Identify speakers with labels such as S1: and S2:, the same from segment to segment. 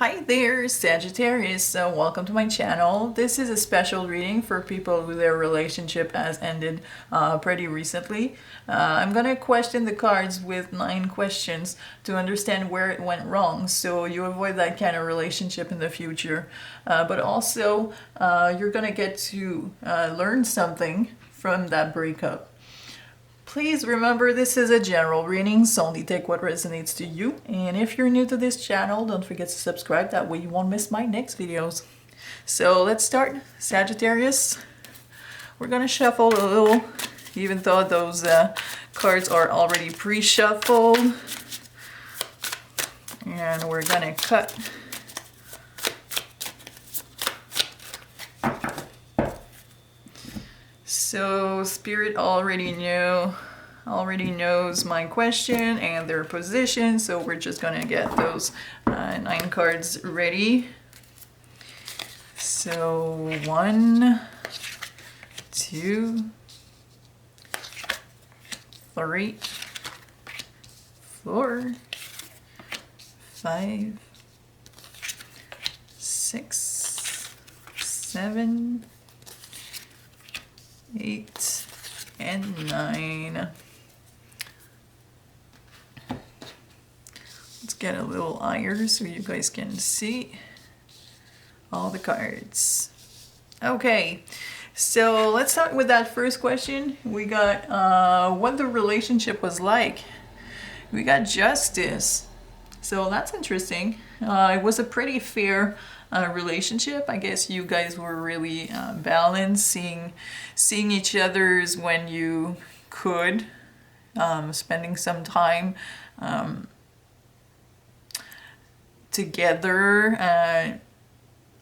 S1: Hi there, Sagittarius. So welcome to my channel. This is a special reading for people who their relationship has ended pretty recently. I'm gonna question the cards with 9 questions to understand where it went wrong, so you avoid that kind of relationship in the future. But also, you're gonna get to learn something from that breakup. Please remember this is a general reading, so only take what resonates to you. And if you're new to this channel, don't forget to subscribe, that way you won't miss my next videos. So let's start, Sagittarius. We're gonna shuffle a little, even though those cards are already pre-shuffled. And we're gonna cut. So Spirit already knows my question and their position, so we're just gonna get those 9 cards ready. So 1, 2, 3, 4, 5, 6, 7, 8, and 9. Let's get a little higher so you guys can see all the cards. Okay, so let's start with that first question. We got what the relationship was like. We got Justice. So that's interesting. It was a pretty fair relationship. I guess you guys were really balanced, seeing each other's when you could, spending some time together.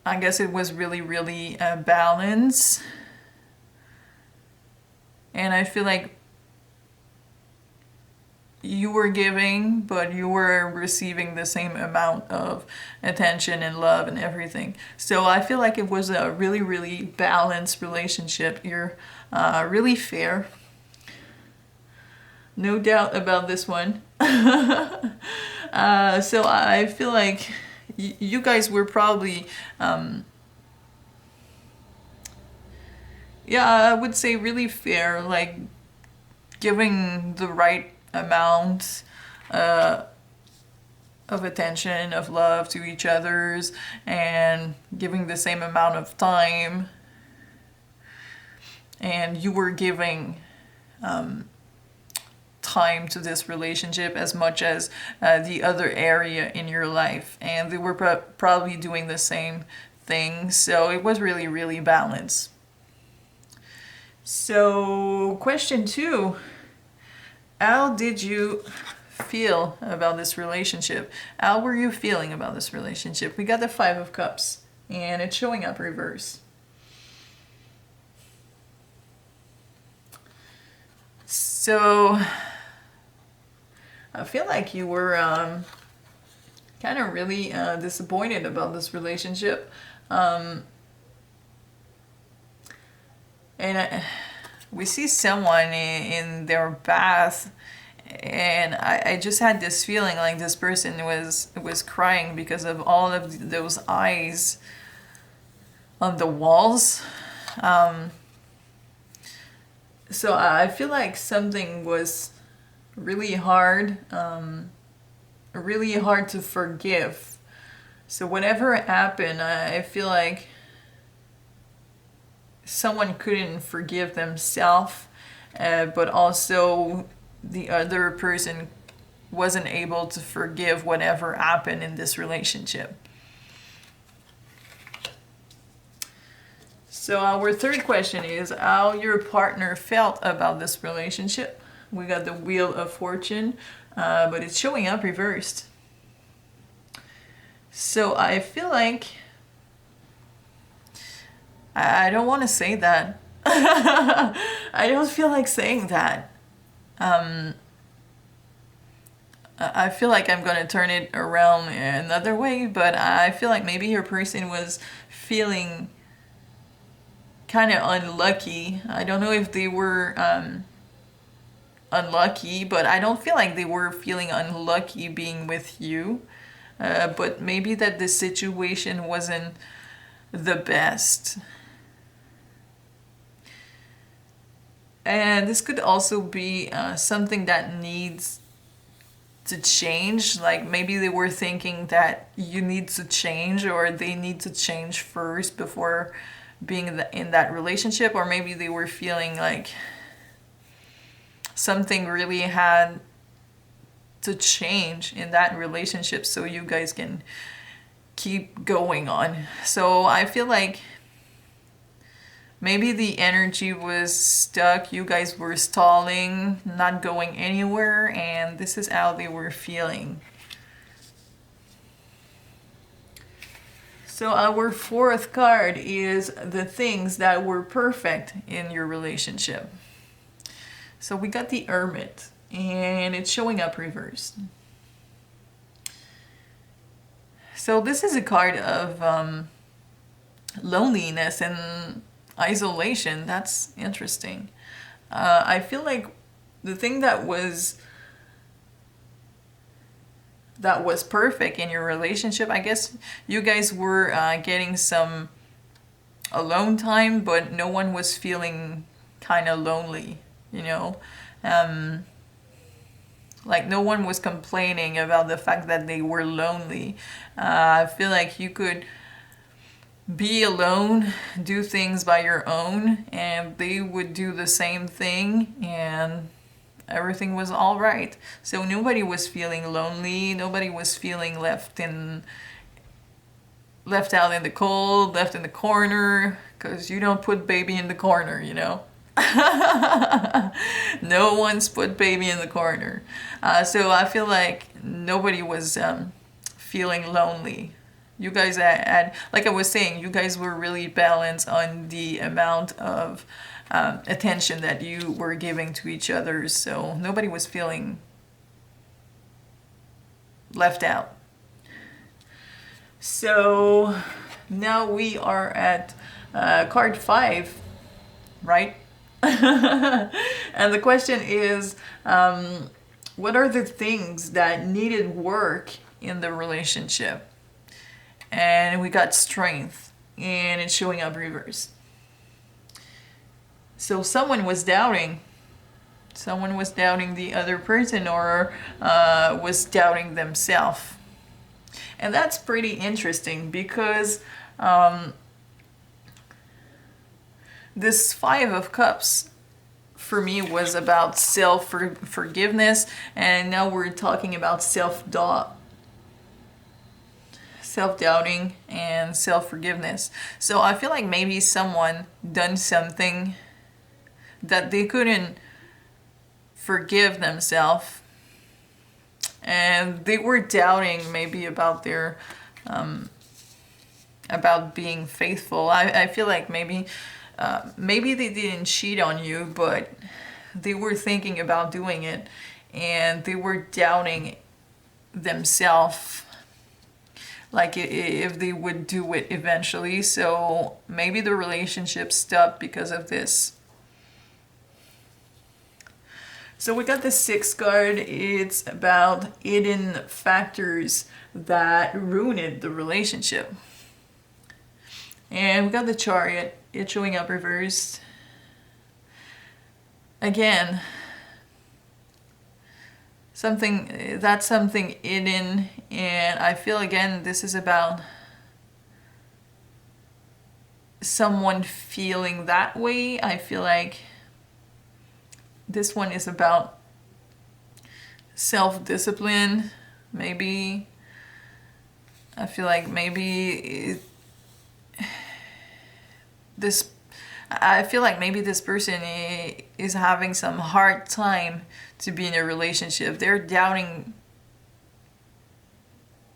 S1: I guess it was really balanced. And I feel like you were giving, but you were receiving the same amount of attention and love and everything. So I feel like it was a really balanced relationship. You're really fair. No doubt about this one. So I feel like you guys were probably, yeah, I would say really fair, like giving the right amount of attention, of love to each other's, and giving the same amount of time, and you were giving time to this relationship as much as the other area in your life, and they were probably doing the same thing, so it was really balanced. So question 2, how did you feel about this relationship? How were you feeling about this relationship? We got the 5 of Cups, and it's showing up reverse. So I feel like you were kind of really disappointed about this relationship. And we see someone in their bath, and I just had this feeling like this person was crying because of all of those eyes on the walls. So I feel like something was really hard to forgive. So whatever happened, I feel like someone couldn't forgive themselves, but also the other person wasn't able to forgive whatever happened in this relationship. So our third question is how your partner felt about this relationship. We got the Wheel of Fortune, but it's showing up reversed. So I feel like I don't want to say that. I don't feel like saying that. I feel like I'm gonna turn it around another way, but I feel like maybe your person was feeling kind of unlucky. I don't know if they were unlucky, but I don't feel like they were feeling unlucky being with you. but maybe that the situation wasn't the best. And this could also be something that needs to change. Like maybe they were thinking that you need to change, or they need to change first before being in that relationship, or maybe they were feeling like something really had to change in that relationship so you guys can keep going on. So I feel like maybe the energy was stuck, you guys were stalling, not going anywhere, and this is how they were feeling. So our fourth card is the things that were perfect in your relationship. So we got the Hermit, and it's showing up reversed. So this is a card of loneliness and isolation. That's interesting. I feel like the thing that was perfect in your relationship, I guess you guys were getting some alone time, but no one was feeling kind of lonely, you know. Like no one was complaining about the fact that they were lonely. I feel like you could be alone, do things by your own, and they would do the same thing, and everything was all right. So nobody was feeling lonely. Nobody was feeling left out in the cold, left in the corner, because you don't put baby in the corner, you know. No one's put baby in the corner. So I feel like nobody was feeling lonely. You guys had, like I was saying, you guys were really balanced on the amount of attention that you were giving to each other. So nobody was feeling left out. So now we are at card 5, right? And the question is, what are the things that needed work in the relationship? And we got Strength, and it's showing up reversed. So someone was doubting the other person, or was doubting themselves. And that's pretty interesting, because this 5 of Cups for me was about self-forgiveness, and now we're talking about self-doubting and self-forgiveness. So I feel like maybe someone done something that they couldn't forgive themselves, and they were doubting maybe about their about being faithful. I feel like maybe they didn't cheat on you, but they were thinking about doing it, and they were doubting themselves, like if they would do it eventually. So maybe the relationship stopped because of this. So we got the 6th card. It's about hidden factors that ruined the relationship. And we got the Chariot. It's showing up reversed. Again, something hidden, and I feel again this is about someone feeling that way. I feel like this one is about self-discipline, maybe. I feel like maybe this person is having some hard time to be in a relationship. They're doubting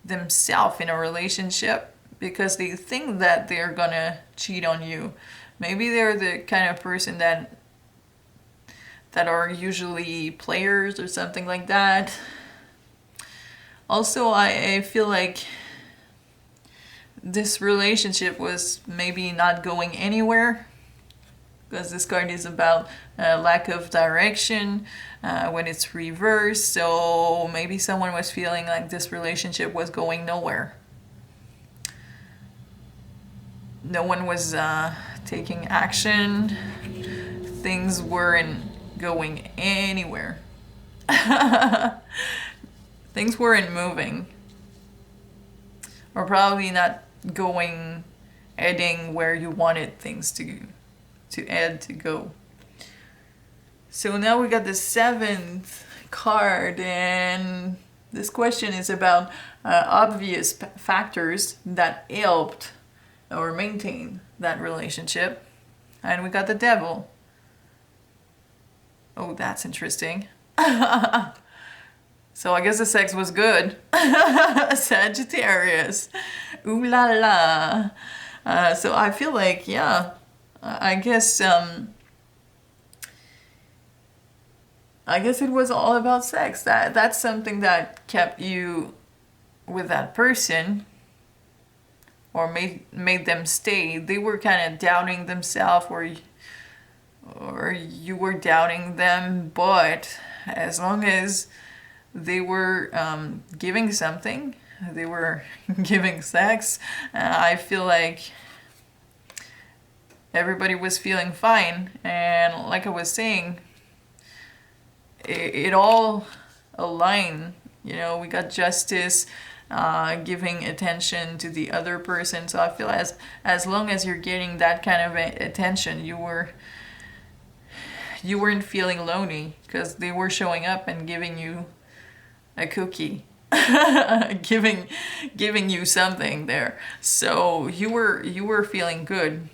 S1: themselves in a relationship because they think that they're gonna cheat on you. Maybe they're the kind of person that are usually players or something like that. Also, I feel like this relationship was maybe not going anywhere. because this card is about lack of direction when it's reversed. So maybe someone was feeling like this relationship was going nowhere. No one was taking action. Things weren't going anywhere. Things weren't moving. Or probably not heading where you wanted things to go. So now we got the 7th card, and this question is about obvious factors that helped or maintain that relationship. And we got the Devil. Oh, that's interesting. So I guess the sex was good. Sagittarius. Ooh la la. So I feel like, yeah, I guess it was all about sex. That's something that kept you with that person, or made them stay. They were kind of doubting themselves, or you were doubting them, but as long as they were giving something, they were giving sex, I feel like everybody was feeling fine. And like I was saying, it all aligned. You know, we got justice, giving attention to the other person. So I feel as long as you're getting that kind of attention, you weren't feeling lonely, because they were showing up and giving you a cookie, giving you something there. So you were feeling good.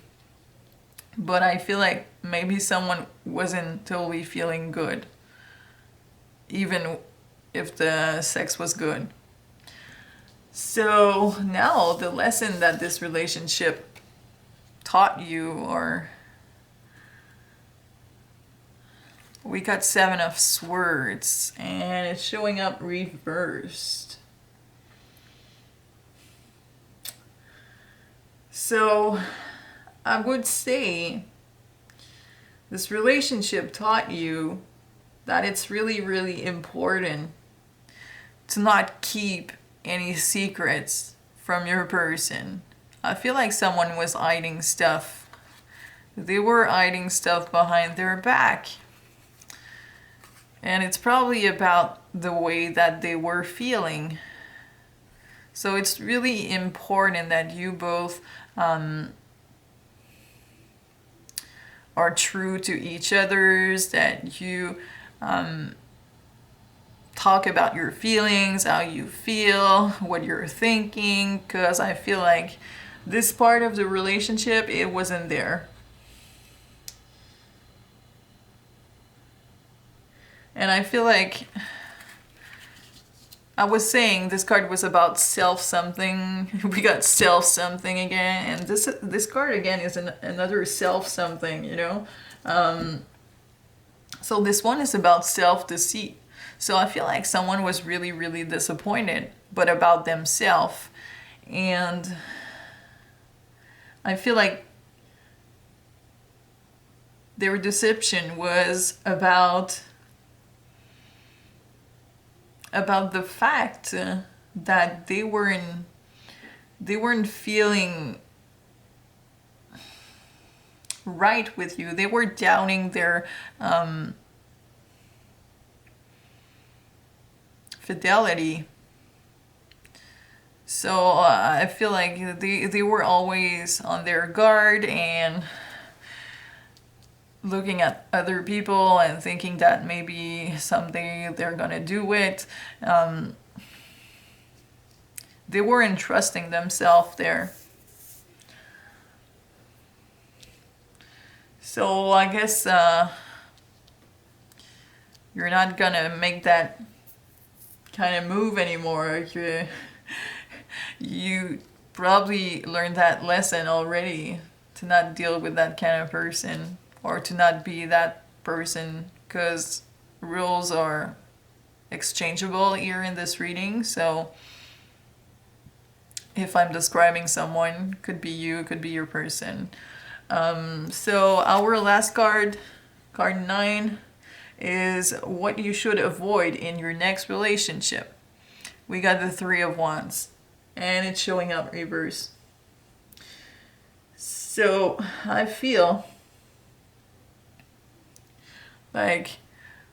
S1: But I feel like maybe someone wasn't totally feeling good, even if the sex was good. So now the lesson that this relationship taught you, or we got 7 of Swords, and it's showing up reversed. So I would say this relationship taught you that it's really, really important to not keep any secrets from your person. I feel like someone was hiding stuff. They were hiding stuff behind their back. And it's probably about the way that they were feeling. So it's really important that you both are true to each other's, that you talk about your feelings, how you feel, what you're thinking, because I feel like this part of the relationship, it wasn't there. And I feel like I was saying this card was about self something. We got self something again, and this card again is another self something, you know. So this one is about self deceit. So I feel like someone was really, really disappointed, but about themselves. And I feel like their deception was about the fact that they weren't feeling right with you. They were doubting their fidelity. So I feel like they were always on their guard and looking at other people and thinking that maybe someday they're gonna do it. They weren't trusting themselves there. So I guess you're not gonna make that kind of move anymore. You probably learned that lesson already, to not deal with that kind of person, or to not be that person, because rules are exchangeable here in this reading. So if I'm describing someone, could be you, could be your person. So our last card, card 9, is what you should avoid in your next relationship. We got the 3 of Wands, and it's showing up reverse. So I feel like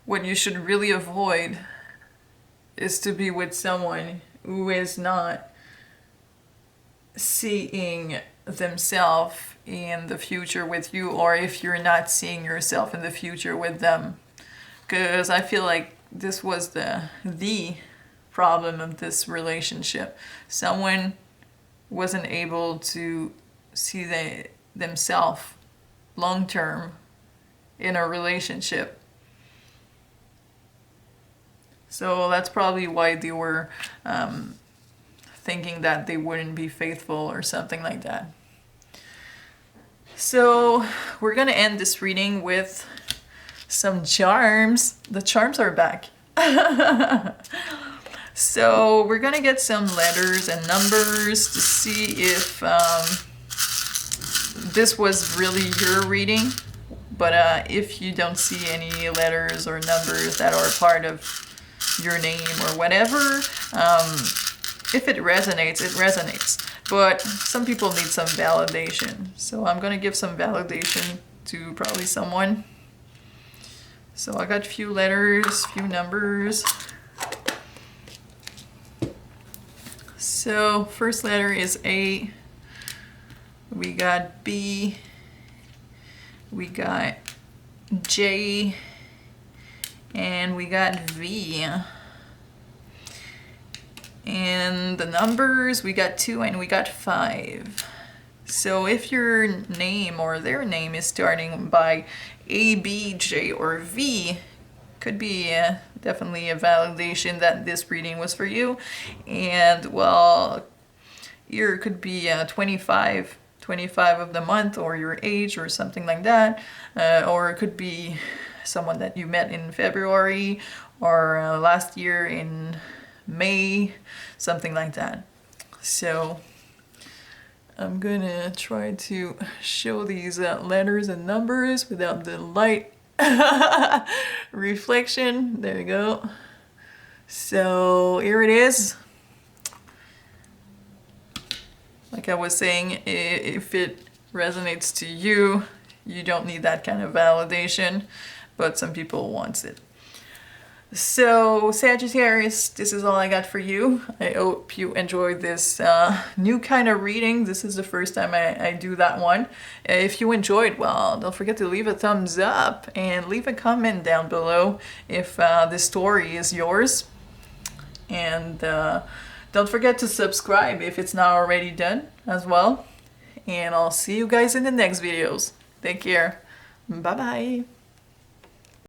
S1: what you should really avoid is to be with someone who is not seeing themselves in the future with you, or if you're not seeing yourself in the future with them. Because I feel like this was the problem of this relationship. Someone wasn't able to see themselves long term in a relationship. So that's probably why they were thinking that they wouldn't be faithful or something like that. So we're gonna end this reading with some charms. The charms are back. So we're gonna get some letters and numbers to see if this was really your reading. But if you don't see any letters or numbers that are part of your name or whatever, if it resonates, it resonates. But some people need some validation. So I'm gonna give some validation to probably someone. So I got a few letters, few numbers. So first letter is A. We got B. We got J. And we got V. And the numbers, we got 2 and we got 5. So if your name or their name is starting by A, B, J, or V, could be definitely a validation that this reading was for you. And well, year could be 25 of the month, or your age or something like that. Or it could be someone that you met in February or last year in May, something like that. So I'm gonna try to show these letters and numbers without the light reflection. There we go. So here it is. Like I was saying, if it resonates to you, you don't need that kind of validation, but some people want it. So Sagittarius, this is all I got for you. I hope you enjoyed this new kind of reading. This is the first time I do that one. If you enjoyed, well, don't forget to leave a thumbs up and leave a comment down below if this story is yours. And don't forget to subscribe if it's not already done as well. And I'll see you guys in the next videos. Take care. Bye bye.